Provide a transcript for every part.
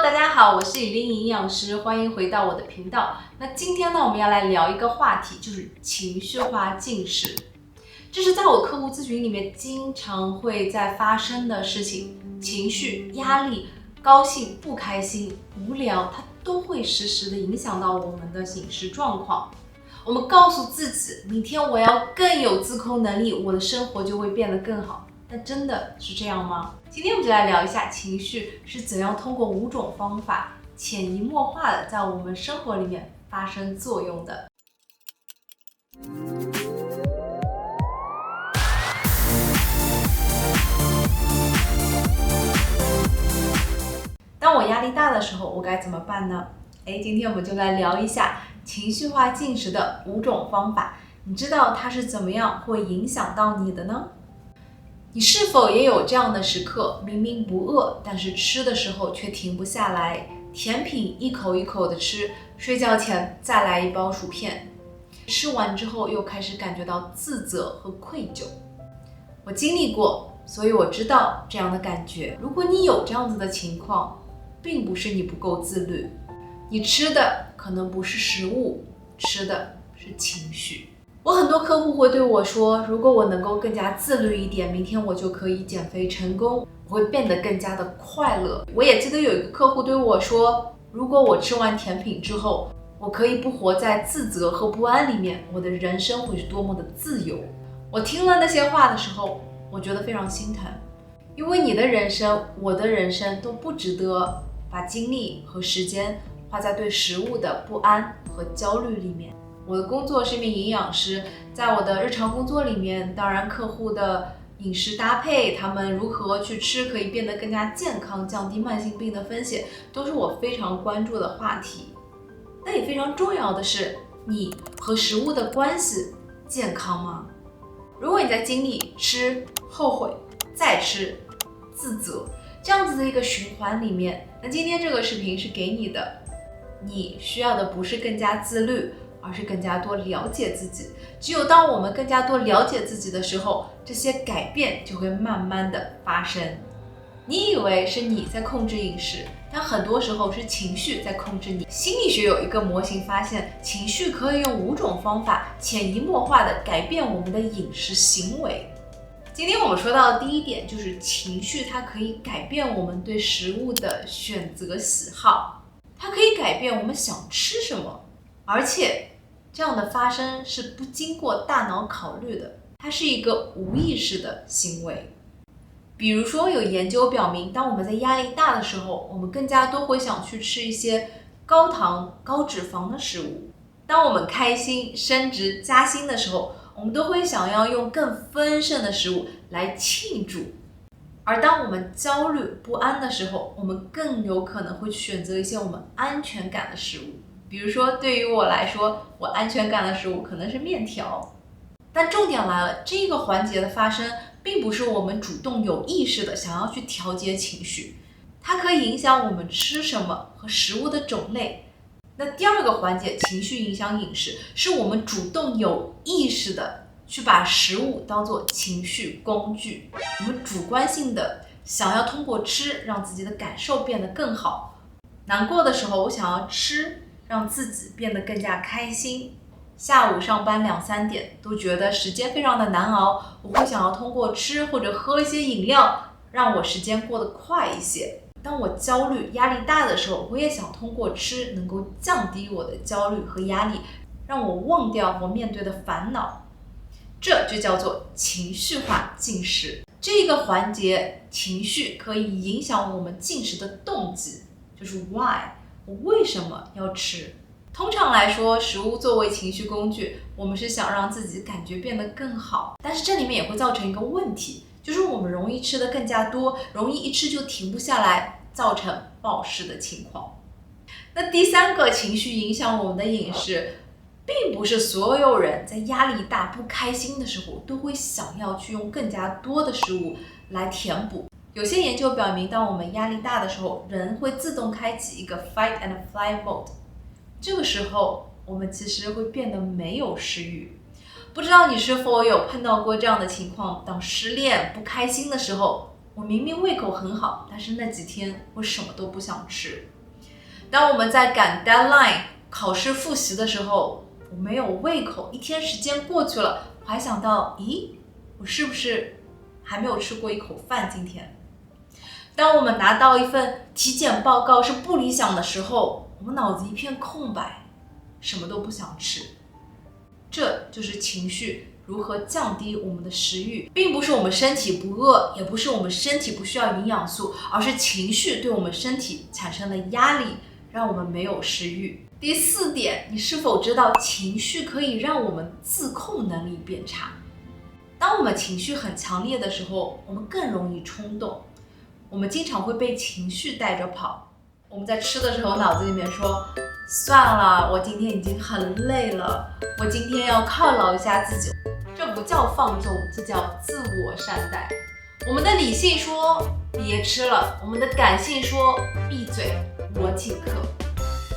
大家好，我是以琳營養師，歡迎回到我的頻道。那今天呢，我們要來聊一個話題，就是情緒化進食。這是在我客戶諮詢裡面經常會在發生的事情，情緒、壓力、高興、不開心、無聊，它都會時時的影響到我們的飲食狀況。我們告訴自己，明天我要更有自控能力，我的生活就會變得更好。但真的是這樣嗎？今天我們就來聊一下情緒是怎樣通過5種方法潛移默化的在我們生活裡面發生作用的。当我壓力大的時候，我該怎麼辦呢？今天我們就来聊一下情緒化進食的5種方法。你知道它是怎麼樣會影響到你的呢？你是否也有這樣的時刻，明明不餓，但是吃的時候卻停不下來，甜品一口一口的吃，睡覺前再來一包薯片，吃完之後又開始感覺到自責和愧疚。我經歷過，所以我知道這樣的感覺。如果你有這樣子的情況，並不是你不夠自律，你吃的可能不是食物，吃的是情緒。我很多客戶會對我說，如果我能夠更加自律一點，明天我就可以減肥成功，我會變得更加的快樂。我也記得有一個客戶對我說，如果我吃完甜品之後，我可以不活在自責和不安裡面，我的人生會是多麼的自由。我聽了那些話的時候，我覺得非常心疼，因為你的人生，我的人生都不值得把精力和时间花在对食物的不安和焦慮裡面。我的工作是一名營養師，在我的日常工作裡面，當然客戶的飲食搭配，他們如何去吃可以变得更加健康，降低慢性病的風險，都是我非常關注的話題。但也非常重要的是，你和食物的關係健康嗎？如果你在經歷吃、後悔、再吃、自責這樣子的一個循環裡面，那今天這個視頻是給你的。你需要的不是更加自律，而是更加多了解自己。只有当我们更加多了解自己的时候，这些改变就会慢慢的发生。你以为是你在控制饮食，但很多时候是情緒在控制你。心理學有一個模型發現，情緒可以用5種方法潛移默化的改變我們的飲食行為。今天我們說到的第一點就是情緒，它可以改變我們對食物的選擇喜好，它可以改變我們想吃什麼，而且這樣的發生是不經過大腦考慮的，它是一個無意識的行為。比如說有研究表明，當我們在壓力大的時候，我們更加多會想去吃一些高糖、高脂肪的食物。當我們開心、升職、加薪的時候，我們都會想要用更豐盛的食物來慶祝。而當我們焦慮不安的時候，我們更有可能會選擇一些我們安全感的食物。比如說對於我來說，我安全感的食物可能是麵條。但重點來了，這個環節的發生並不是我們主動有意識的想要去調節情緒，它可以影響我們吃什麼和食物的種類。那第二個環節，情緒影響飲食，是我們主動有意識的去把食物當作情緒工具，我們主觀性的想要通過吃讓自己的感受變得更好。難過的時候，我想要吃讓自己變得更加開心。下午上班2、3點都覺得時間非常的難熬，我會想要通過吃或者喝一些飲料讓我時間過得快一些。當我焦慮、壓力大的時候，我也想通過吃能夠降低我的焦慮和壓力，讓我忘掉我面對的煩惱。這就叫做情緒化進食。這個環節，情緒可以影響我們進食的動機，就是 why， 我為什麼要吃？通常來說，食物作為情緒工具，我們是想讓自己感覺變得更好，但是這裡面也會造成一個問題，就是我們容易吃得更加多，容易一吃就停不下來，造成暴食的情況。那第3個情緒影響我們的飲食，並不是所有人在壓力大、不開心的時候都會想要去用更加多的食物來填補。有些研究表明，當我們壓力大的時候，人會自動開啟一個 fight and flight mode。這個時候，我們其實會變得沒有食慾。不知道你是否有碰到過這樣的情況，當失戀不開心的時候，我明明胃口很好，但是那幾天我什麼都不想吃。當我們在趕 deadline 考試複習的時候，我沒有胃口，一天時間過去了，我還想到，咦，我是不是還沒有吃過一口飯今天？當我們拿到一份體檢報告是不理想的時候，我們腦子一片空白，什麼都不想吃。這就是情緒如何降低我們的食慾，並不是我們身體不餓，也不是我們身體不需要營養素，而是情緒對我們身體產生了壓力，讓我們沒有食慾。第4點，你是否知道情緒可以讓我們自控能力變差？當我們情緒很強烈的時候，我們更容易衝動，我們經常會被情緒帶着跑。我們在吃的時候，腦子裡面說，算了，我今天已經很累了，我今天要犒勞一下自己。這不叫放縱，這叫自我善待。我們的理性說別吃了，我們的感性說閉嘴，我請客。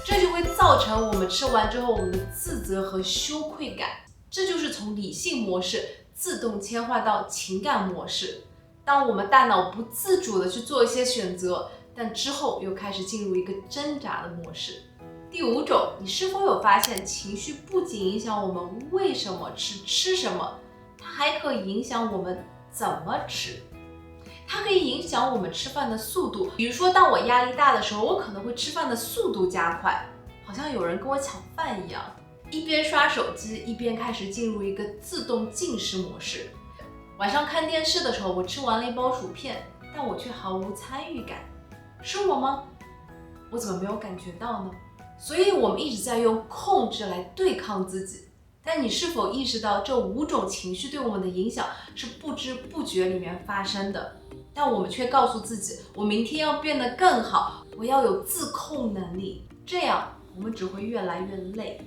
這就會造成我們吃完之後我們的自責和羞愧感。這就是從理性模式自動切換到情感模式。當我們大腦不自主的去做一些選擇，但之後又開始進入一個掙扎的模式。第5種，你是否有發現情緒不僅影響我們為什麼吃什麼，它還可以影響我們怎麼吃。它可以影響我們吃飯的速度。比如說，當我壓力大的時候，我可能會吃飯的速度加快，好像有人跟我搶飯一樣，一邊刷手機，一邊開始進入一個自動進食模式。晚上看電視的時候，我吃完了一包薯片，但我卻毫無參與感。是我嗎？我怎麼沒有感覺到呢？所以我們一直在用控制來對抗自己。但你是否意識到这5種情緒對我們的影響是不知不覺裡面發生的？但我們卻告訴自己，我明天要變得更好，我要有自控能力。這樣我們只會越來越累。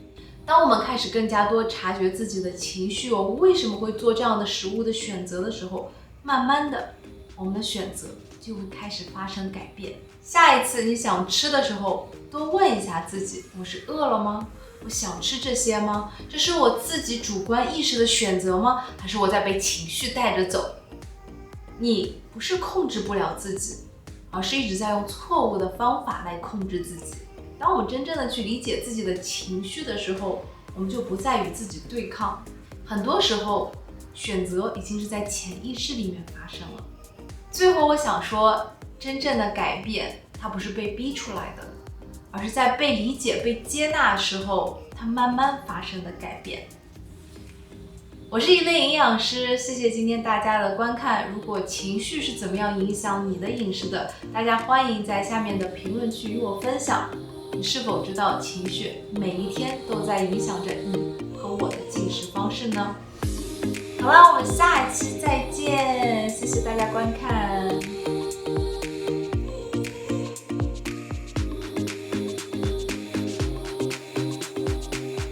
當我們開始更加多察覺自己的情緒，我們為什麼會做這樣的食物的選擇的時候，慢慢的，我們的選擇就會開始發生改變。下一次你想吃的時候，多問一下自己，我是餓了嗎？我想吃這些嗎？這是我自己主觀意識的選擇嗎？還是我在被情緒帶着走？你不是控制不了自己，而是一直在用錯誤的方法來控制自己。當我們真正的去理解自己的情緒的時候，我們就不再與自己对抗。很多時候，選擇已經是在潛意識裡面發生了。最後我想說，真正的改變，它不是被逼出來的，而是在被理解、被接納的時候，它慢慢發生的改变。我是一类營養師，謝謝今天大家的觀看。如果情緒是怎麼樣影響你的飲食的，大家歡迎在下面的評論區與我分享。你是否知道情緒每一天都在影響着你和我的進食方式呢？好了，我們下一期再見，謝謝大家觀看。